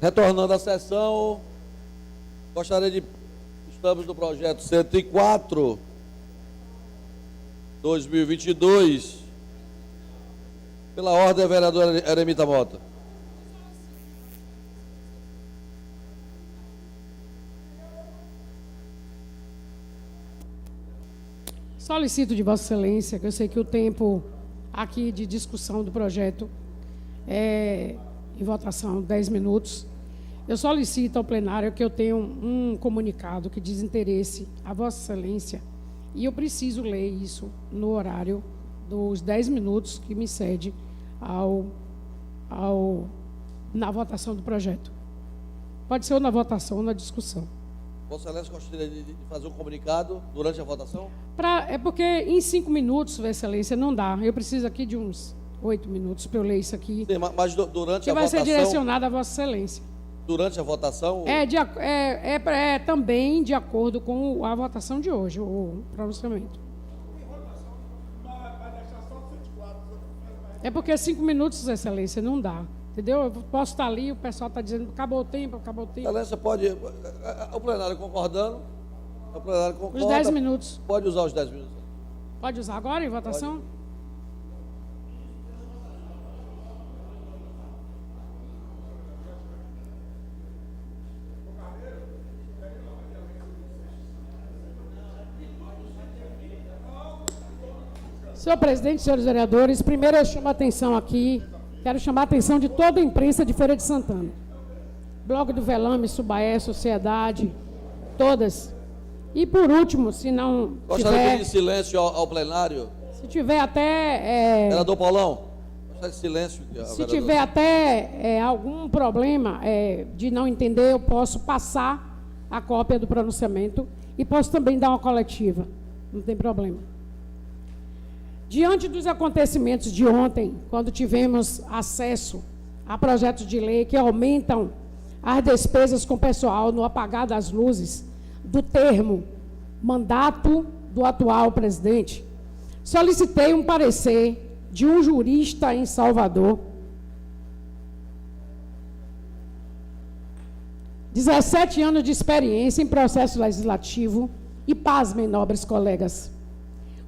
Retornando à sessão, gostaria de... Estamos no projeto 104, 2022. Pela ordem, a vereadora Eremita Mota. Solicito de Vossa Excelência, que eu sei que o tempo aqui de discussão do projeto é em votação 10 minutos. Eu solicito ao plenário que eu tenha um comunicado que diz interesse a Vossa Excelência e eu preciso ler isso no horário dos 10 minutos que me cede na votação do projeto. Pode ser ou na votação ou na discussão. Vossa Excelência gostaria de fazer um comunicado durante a votação? É porque em 5 minutos, Vossa Excelência, não dá. Eu preciso aqui de uns 8 minutos para eu ler isso aqui. Sim, mas durante a votação... Que vai ser direcionado a Vossa Excelência. Durante a votação... É também de acordo com a votação de hoje, o pronunciamento. É porque 5 minutos, Vossa Excelência, não dá. Entendeu? Eu posso estar ali, o pessoal está dizendo, acabou o tempo. Excelência, pode... O plenário concordando? O plenário concorda? Os 10 minutos. Pode usar os 10 minutos. Pode usar agora em votação? Pode. Senhor presidente, senhores vereadores, primeiro eu chamo a atenção aqui, quero chamar a atenção de toda a imprensa de Feira de Santana. Blog do Velame, Subaé, Sociedade, todas. E por último, se não Gostaria tiver... de pedir silêncio ao plenário. Se tiver até... Vereador Paulão, gostaria de silêncio. Se tiver até algum problema de não entender, eu posso passar a cópia do pronunciamento e posso também dar uma coletiva, não tem problema. Diante dos acontecimentos de ontem, quando tivemos acesso a projetos de lei que aumentam as despesas com o pessoal no apagar das luzes do termo mandato do atual presidente, solicitei um parecer de um jurista em Salvador, 17 anos de experiência em processo legislativo e, pasmem, nobres colegas,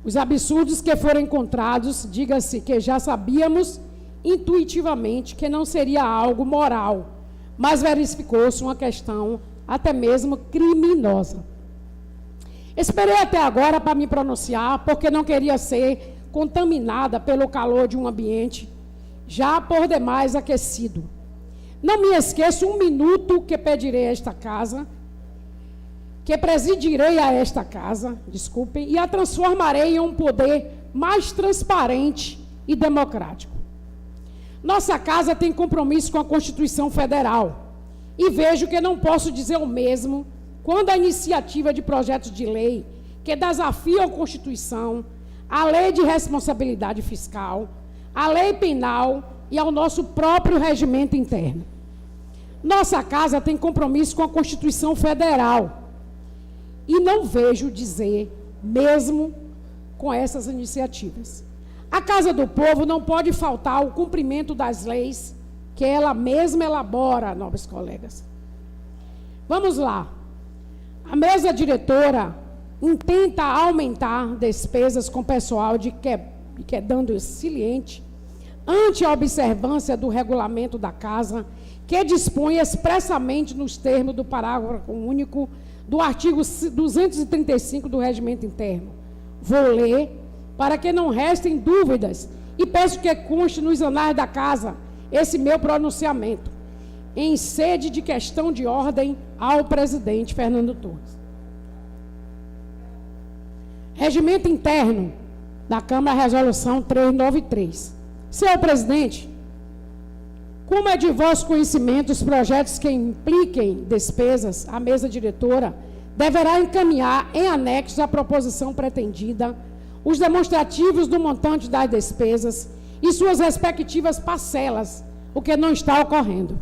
os absurdos que foram encontrados, diga-se que já sabíamos intuitivamente que não seria algo moral, mas verificou-se uma questão até mesmo criminosa. Esperei até agora para me pronunciar, porque não queria ser contaminada pelo calor de um ambiente já por demais aquecido. Não me esqueço um minuto que pedirei a esta casa, que presidirei a esta casa, desculpem, e a transformarei em um poder mais transparente e democrático. Nossa casa tem compromisso com a Constituição Federal e vejo que não posso dizer o mesmo quando a iniciativa de projetos de lei que desafiam a Constituição, a Lei de Responsabilidade Fiscal, a Lei Penal e ao nosso próprio regimento interno. Nossa casa tem compromisso com a Constituição Federal e não vejo dizer mesmo com essas iniciativas. A Casa do Povo não pode faltar o cumprimento das leis que ela mesma elabora, nobres colegas. Vamos lá. A mesa diretora intenta aumentar despesas com pessoal quedando silente ante a observância do regulamento da casa, que dispõe expressamente nos termos do parágrafo único do artigo 235 do Regimento Interno. Vou ler para que não restem dúvidas e peço que conste nos anais da casa esse meu pronunciamento, em sede de questão de ordem ao presidente Fernando Torres. Regimento Interno da Câmara, Resolução 393. Senhor presidente, como é de vosso conhecimento, os projetos que impliquem despesas, a mesa diretora deverá encaminhar em anexo à proposição pretendida os demonstrativos do montante das despesas e suas respectivas parcelas, o que não está ocorrendo.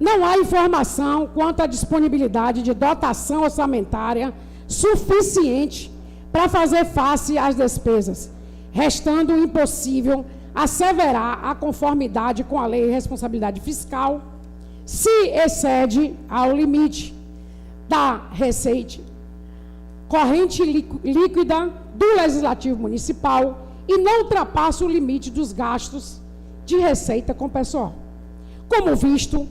Não há informação quanto à disponibilidade de dotação orçamentária suficiente para fazer face às despesas, restando impossível asseverar a conformidade com a Lei de Responsabilidade Fiscal, se excede ao limite da receita corrente líquida do Legislativo Municipal e não ultrapassa o limite dos gastos de receita com pessoal. Como visto,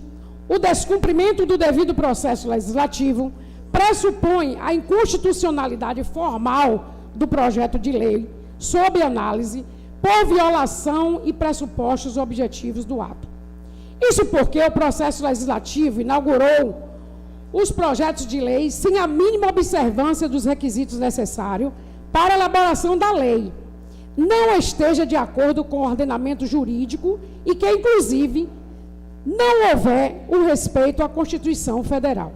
o descumprimento do devido processo legislativo pressupõe a inconstitucionalidade formal do projeto de lei sob análise por violação e pressupostos objetivos do ato. Isso porque o processo legislativo inaugurou os projetos de lei sem a mínima observância dos requisitos necessários para a elaboração da lei, não esteja de acordo com o ordenamento jurídico e que, inclusive, não houver o respeito à Constituição Federal.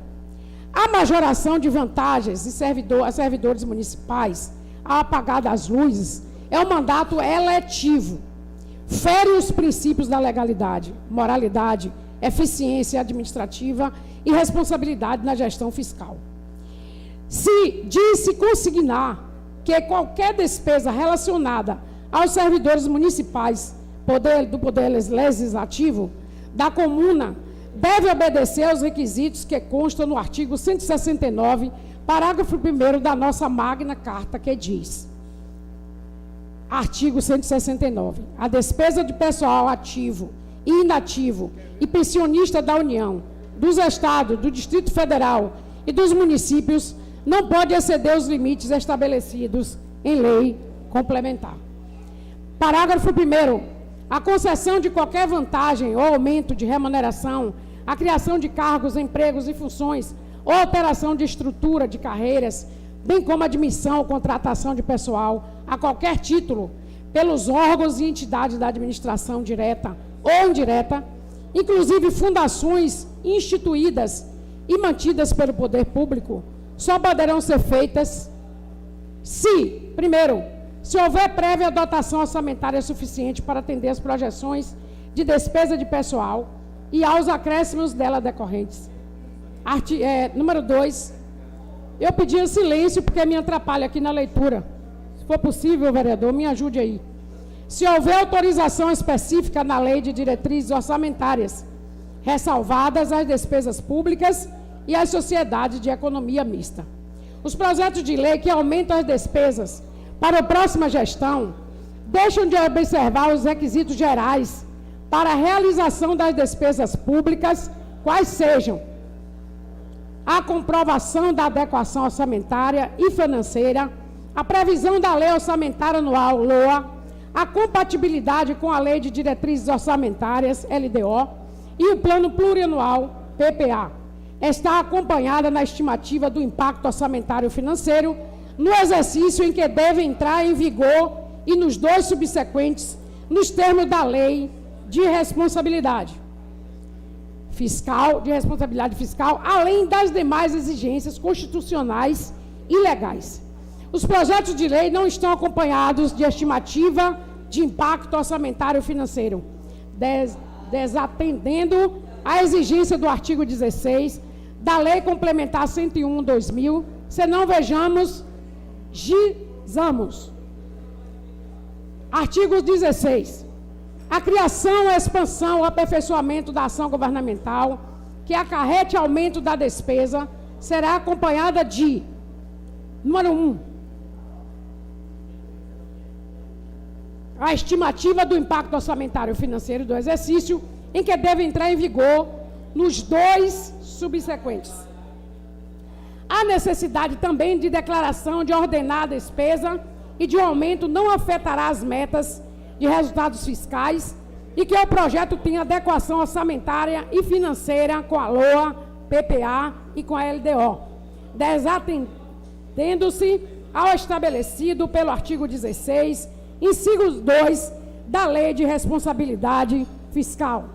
A majoração de vantagens a servidores municipais ao apagar das luzes é um mandato eletivo, fere os princípios da legalidade, moralidade, eficiência administrativa e responsabilidade na gestão fiscal. Se consignar que qualquer despesa relacionada aos servidores municipais do Poder Legislativo da Comuna deve obedecer aos requisitos que constam no artigo 169, parágrafo 1º da nossa Magna Carta, que diz: artigo 169. A despesa de pessoal ativo e inativo e pensionista da União, dos Estados, do Distrito Federal e dos municípios não pode exceder os limites estabelecidos em lei complementar. Parágrafo 1º. A concessão de qualquer vantagem ou aumento de remuneração, a criação de cargos, empregos e funções, ou alteração de estrutura de carreiras, bem como admissão ou contratação de pessoal a qualquer título pelos órgãos e entidades da administração direta ou indireta, inclusive fundações instituídas e mantidas pelo poder público, só poderão ser feitas se, primeiro, se houver prévia dotação orçamentária suficiente para atender as projeções de despesa de pessoal e aos acréscimos dela decorrentes. Número 2, eu pedi silêncio porque me atrapalha aqui na leitura. Se for possível, vereador, me ajude aí. Se houver autorização específica na lei de diretrizes orçamentárias, ressalvadas as despesas públicas e as sociedades de economia mista. Os projetos de lei que aumentam as despesas para a próxima gestão deixam de observar os requisitos gerais para a realização das despesas públicas, quais sejam a comprovação da adequação orçamentária e financeira, a previsão da Lei Orçamentária Anual, LOA, a compatibilidade com a Lei de Diretrizes Orçamentárias, LDO, e o Plano Plurianual, PPA. Está acompanhada na estimativa do impacto orçamentário financeiro no exercício em que deve entrar em vigor e nos 2 subsequentes, nos termos da Lei de Responsabilidade Fiscal, além das demais exigências constitucionais e legais. Os projetos de lei não estão acompanhados de estimativa de impacto orçamentário financeiro, desatendendo a exigência do artigo 16 da Lei Complementar 101/2000, senão gizamos. Artigo 16. A criação, a expansão, o aperfeiçoamento da ação governamental que acarrete aumento da despesa será acompanhada de, número 1, a estimativa do impacto orçamentário financeiro do exercício, em que deve entrar em vigor nos 2 subsequentes. Há necessidade também de declaração de ordenar a despesa e de aumento não afetará as metas de resultados fiscais e que o projeto tenha adequação orçamentária e financeira com a LOA, PPA e com a LDO, desatendendo-se ao estabelecido pelo artigo 16, inciso 2 da Lei de Responsabilidade Fiscal.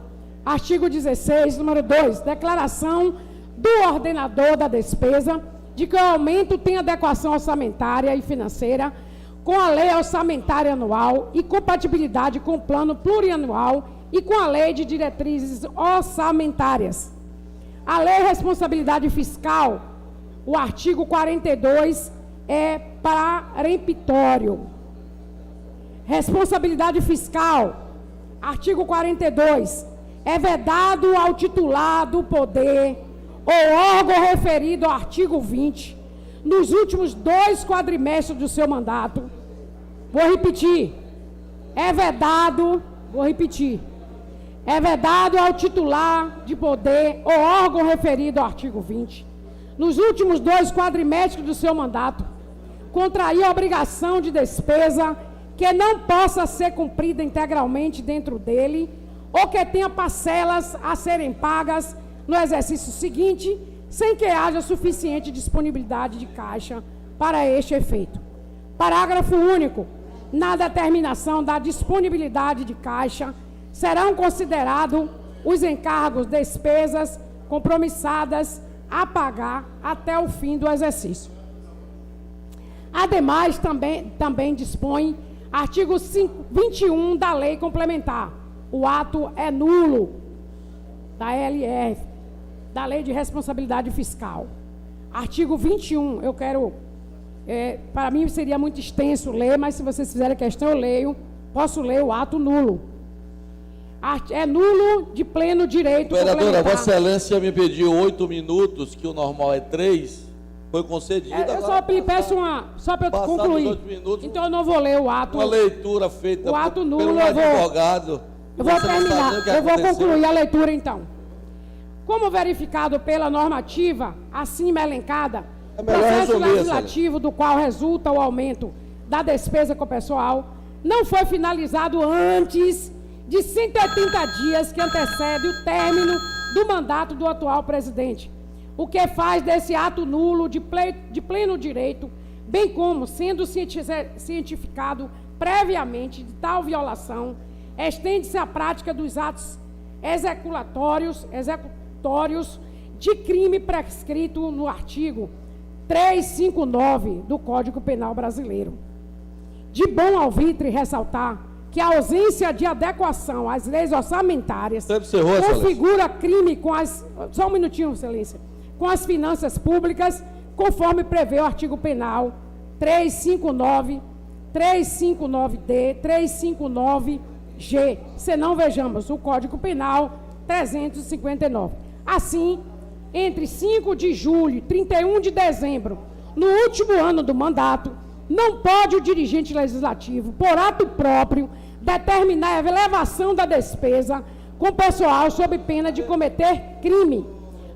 Artigo 16, número 2, declaração do ordenador da despesa de que o aumento tem adequação orçamentária e financeira com a Lei Orçamentária Anual e compatibilidade com o Plano Plurianual e com a Lei de Diretrizes Orçamentárias. A Lei de Responsabilidade Fiscal, o artigo 42, é peremptório. Responsabilidade fiscal, artigo 42, é vedado ao titular do poder ou órgão referido ao artigo 20, nos últimos 2 quadrimestres do seu mandato. Vou repetir. É vedado ao titular de poder ou órgão referido ao artigo 20, nos últimos 2 quadrimestres do seu mandato, contrair a obrigação de despesa que não possa ser cumprida integralmente dentro dele ou que tenha parcelas a serem pagas no exercício seguinte, sem que haja suficiente disponibilidade de caixa para este efeito. Parágrafo único. Na determinação da disponibilidade de caixa, serão considerados os encargos, despesas compromissadas a pagar até o fim do exercício. Ademais, também dispõe artigo 21 da Lei Complementar. O ato é nulo da LR, da Lei de Responsabilidade Fiscal. Artigo 21, eu quero... para mim seria muito extenso ler, mas se vocês fizerem questão, eu leio. Posso ler o ato nulo. É nulo de pleno direito. Vereadora, Vossa Excelência me pediu 8 minutos, que o normal é 3. Foi concedido. Eu só peço só para eu concluir. Minutos, então eu não vou ler o ato. Uma leitura feita o ato nulo, pelo advogado. Eu vou terminar. Eu vou concluir a leitura então. Como verificado pela normativa acima elencada, o processo legislativo do qual resulta o aumento da despesa com o pessoal não foi finalizado antes de 180 dias que antecede o término do mandato do atual presidente, o que faz desse ato nulo de pleno direito, bem como sendo cientificado previamente de tal violação, estende-se a prática dos atos executórios de crime prescrito no artigo 359 do Código Penal Brasileiro. De bom alvitre ressaltar que a ausência de adequação às leis orçamentárias configura crime com as... Só um minutinho, Excelência. Com as finanças públicas, conforme prevê o artigo penal 359, 359-D, 359-G. Senão, vejamos, o Código Penal 359. Assim, entre 5 de julho e 31 de dezembro, no último ano do mandato, não pode o dirigente legislativo, por ato próprio, determinar a elevação da despesa com pessoal sob pena de cometer crime.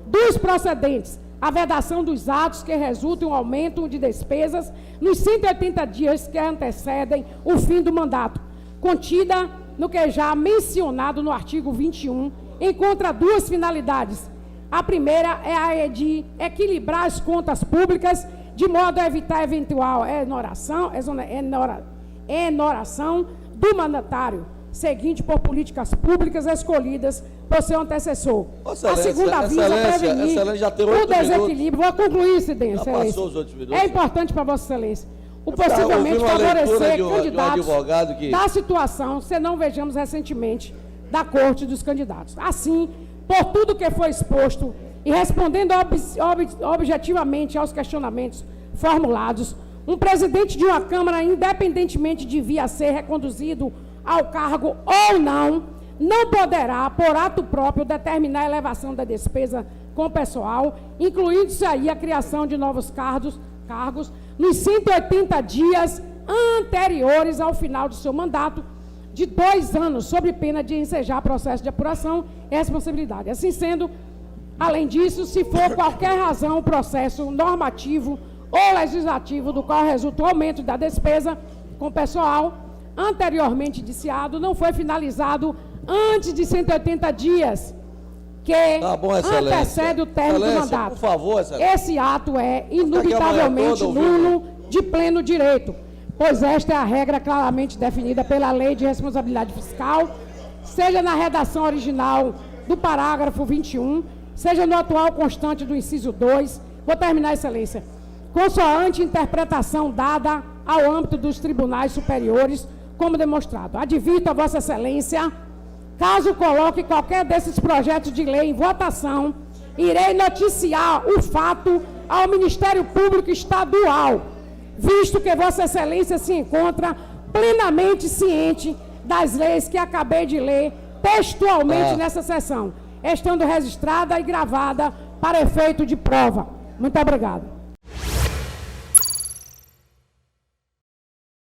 Dos procedentes, a vedação dos atos que resultam em aumento de despesas nos 180 dias que antecedem o fim do mandato, contida no que já mencionado no artigo 21, encontra 2 finalidades. A primeira é a de equilibrar as contas públicas de modo a evitar eventual enoração do mandatário, seguinte por políticas públicas escolhidas por seu antecessor. A segunda visa prevenir o desequilíbrio. Vou concluir, Excelência. É importante para Vossa Excelência. O possivelmente favorecer candidatos da situação, se não vejamos recentemente, da Corte dos Candidatos. Assim, por tudo que foi exposto e respondendo objetivamente aos questionamentos formulados, um presidente de uma Câmara, independentemente de vir a ser reconduzido ao cargo ou não poderá, por ato próprio, determinar a elevação da despesa com o pessoal, incluindo-se aí a criação de novos cargos nos 180 dias anteriores ao final do seu mandato, de 2 anos, sob pena de ensejar processo de apuração e responsabilidade. Assim sendo, além disso, se for qualquer razão o processo normativo ou legislativo do qual resulta o aumento da despesa com pessoal anteriormente indiciado não foi finalizado antes de 180 dias, que antecede o término do mandato. Por favor, esse ato é indubitavelmente nulo de pleno direito, pois esta é a regra claramente definida pela Lei de Responsabilidade Fiscal, seja na redação original do parágrafo 21, seja no atual constante do inciso 2. Vou terminar, Excelência. Consoante interpretação dada ao âmbito dos tribunais superiores, como demonstrado. Advirto a Vossa Excelência, caso coloque qualquer desses projetos de lei em votação, irei noticiar o fato ao Ministério Público Estadual, visto que Vossa Excelência se encontra plenamente ciente das leis que acabei de ler textualmente nessa sessão, estando registrada e gravada para efeito de prova. Muito obrigada.